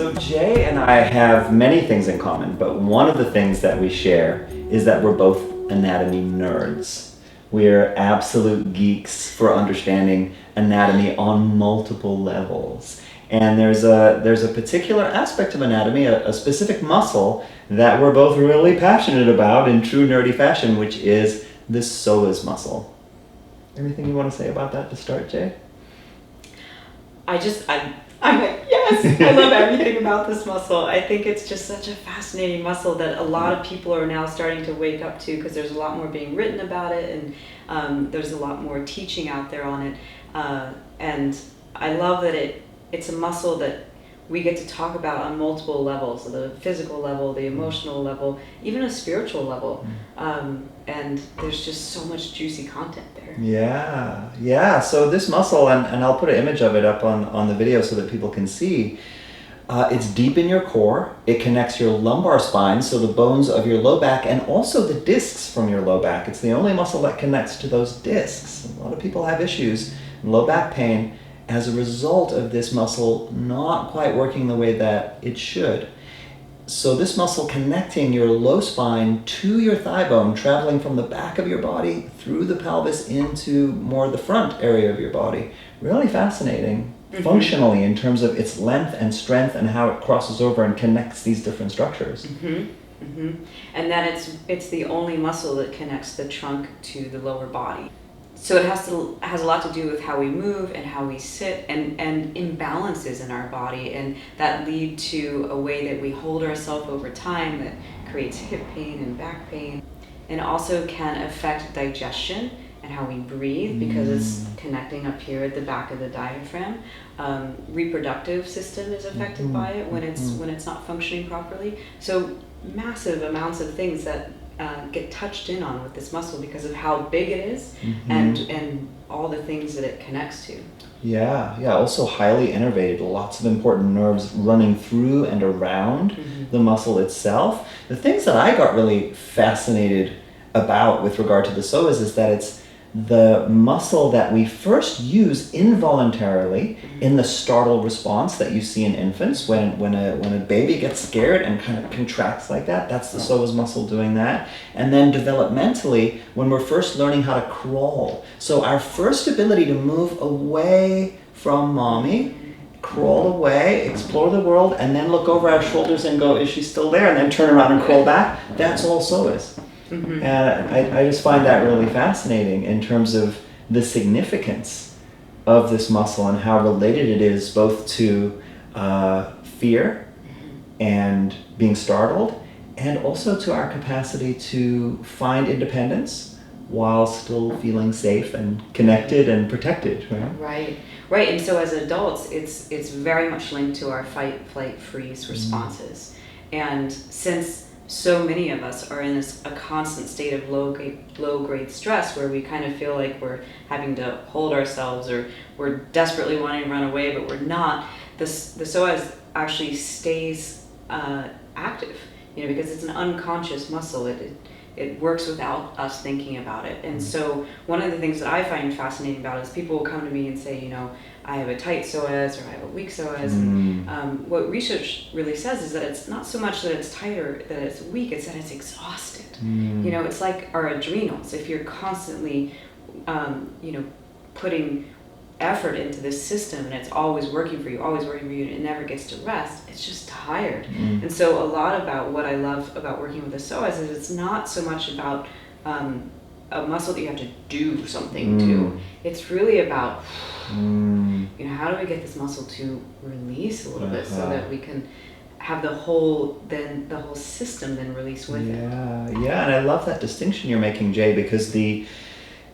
So Jay and I have many things in common, but one of the things that we share is that we're both anatomy nerds. We're absolute geeks for understanding anatomy on multiple levels. And there's a particular aspect of anatomy, a specific muscle that we're both really passionate about in true nerdy fashion, which is the psoas muscle. Anything you want to say about that to start, Jay? I'm like, yes, I love everything about this muscle. I think it's just such a fascinating muscle that a lot of people are now starting to wake up to, because there's a lot more being written about it, and there's a lot more teaching out there on it. And I love that it's a muscle that we get to talk about on multiple levels, so the physical level, the emotional level, even a spiritual level. And there's just so much juicy content there. Yeah. So this muscle, and I'll put an image of it up on the video so that people can see, it's deep in your core. It connects your lumbar spine, so the bones of your low back, and also the discs from your low back. It's the only muscle that connects to those discs. A lot of people have issues, low back pain, as a result of this muscle not quite working the way that it should. So this muscle connecting your low spine to your thigh bone, traveling from the back of your body through the pelvis into more the front area of your body. Really fascinating, functionally, in terms of its length and strength and how it crosses over and connects these different structures. And that it's the only muscle that connects the trunk to the lower body. So it has a lot to do with how we move and how we sit, and imbalances in our body, and that lead to a way that we hold ourselves over time that creates hip pain and back pain, and also can affect digestion and how we breathe, because it's connecting up here at the back of the diaphragm. Reproductive system is affected by it when it's not functioning properly. So massive amounts of things that get touched in on with this muscle because of how big it is, and all the things that it connects to. Yeah. Also highly innervated. Lots of important nerves running through and around the muscle itself. The things that I got really fascinated about with regard to the psoas is that it's the muscle that we first use involuntarily in the startle response that you see in infants when a baby gets scared and kind of contracts like that. That's the psoas muscle doing that. And then developmentally, when we're first learning how to crawl. So our first ability to move away from mommy, crawl away, explore the world, and then look over our shoulders and go, is she still there? And then turn around and crawl back. That's all psoas. And I just find that really fascinating in terms of the significance of this muscle and how related it is both to fear and being startled, and also to our capacity to find independence while still feeling safe and connected and protected, right? Right. And so as adults, it's very much linked to our fight, flight, freeze responses. And since so many of us are in a constant state of low grade stress, where we kind of feel like we're having to hold ourselves, or we're desperately wanting to run away, but we're not. The psoas actually stays active, because it's an unconscious muscle. It works without us thinking about it. And so one of the things that I find fascinating about it is people will come to me and say, I have a tight psoas, or I have a weak psoas. And what research really says is that it's not so much that it's tight or that it's weak, it's that it's exhausted. It's like our adrenals. If you're constantly, putting effort into this system and it's always working for you, and it never gets to rest, it's just tired. And so a lot about what I love about working with the psoas is it's not so much about a muscle that you have to do something to. It's really about how do we get this muscle to release a little bit so that we can have the whole system then release with it. Yeah, and I love that distinction you're making, Jay, because the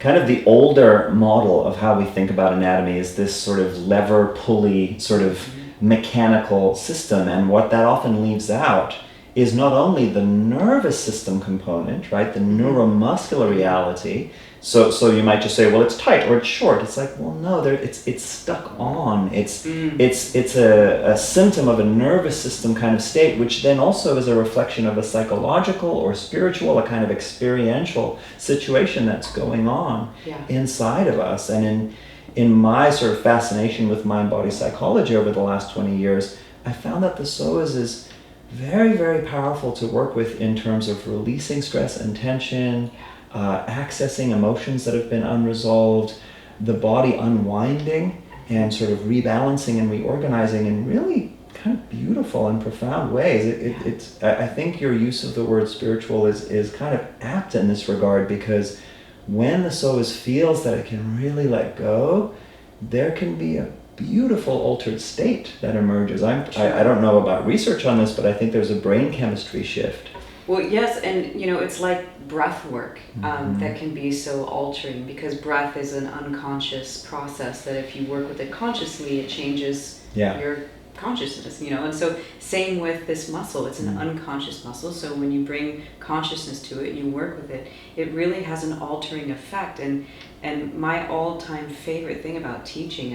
kind of the older model of how we think about anatomy is this sort of lever pulley sort of mechanical system, and what that often leaves out is not only the nervous system component, right, the neuromuscular reality. So you might just say, well, it's tight or it's short. It's like, well, no, it's stuck on. It's a symptom of a nervous system kind of state, which then also is a reflection of a psychological or spiritual, a kind of experiential situation that's going on inside of us. And in my sort of fascination with mind-body psychology over the last 20 years, I found that the psoas is very, very powerful to work with in terms of releasing stress and tension, accessing emotions that have been unresolved, the body unwinding and sort of rebalancing and reorganizing in really kind of beautiful and profound ways. I think your use of the word spiritual is kind of apt in this regard, because when the psoas feels that it can really let go, there can be a beautiful altered state that emerges. I don't know about research on this, but I think there's a brain chemistry shift. Well, yes, and it's like breath work that can be so altering, because breath is an unconscious process that if you work with it consciously, it changes your consciousness, and so same with this muscle. It's an unconscious muscle, so when you bring consciousness to it and you work with it, it really has an altering effect. And my all-time favorite thing about teaching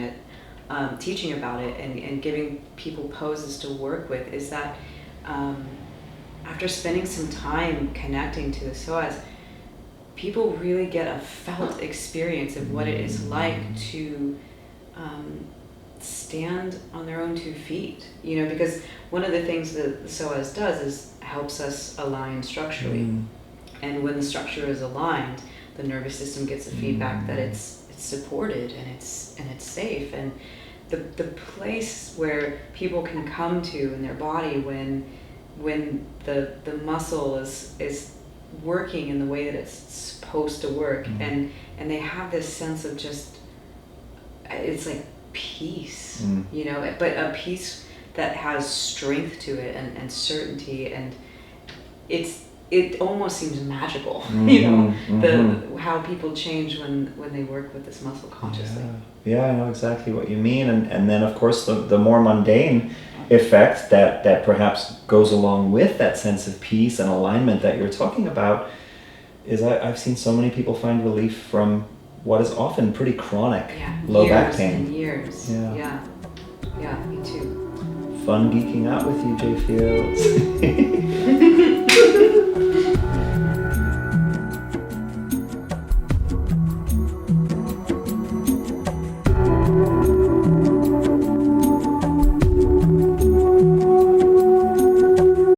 about it and giving people poses to work with is that after spending some time connecting to the psoas, people really get a felt experience of what it is like to stand on their own 2 feet. Because one of the things that the psoas does is helps us align structurally. And when the structure is aligned, the nervous system gets the feedback that it's supported and it's safe. And the place where people can come to in their body when the muscle is working in the way that it's supposed to work, and they have this sense of just, it's like peace, but a peace that has strength to it and certainty, and it almost seems magical, how people change when they work with this muscle consciously. Yeah, I know exactly what you mean. And then of course the more mundane effect that perhaps goes along with that sense of peace and alignment that you're talking about is I've seen so many people find relief from what is often pretty chronic low back pain. Years. Yeah, me too. Fun geeking out with you, Jay Fields.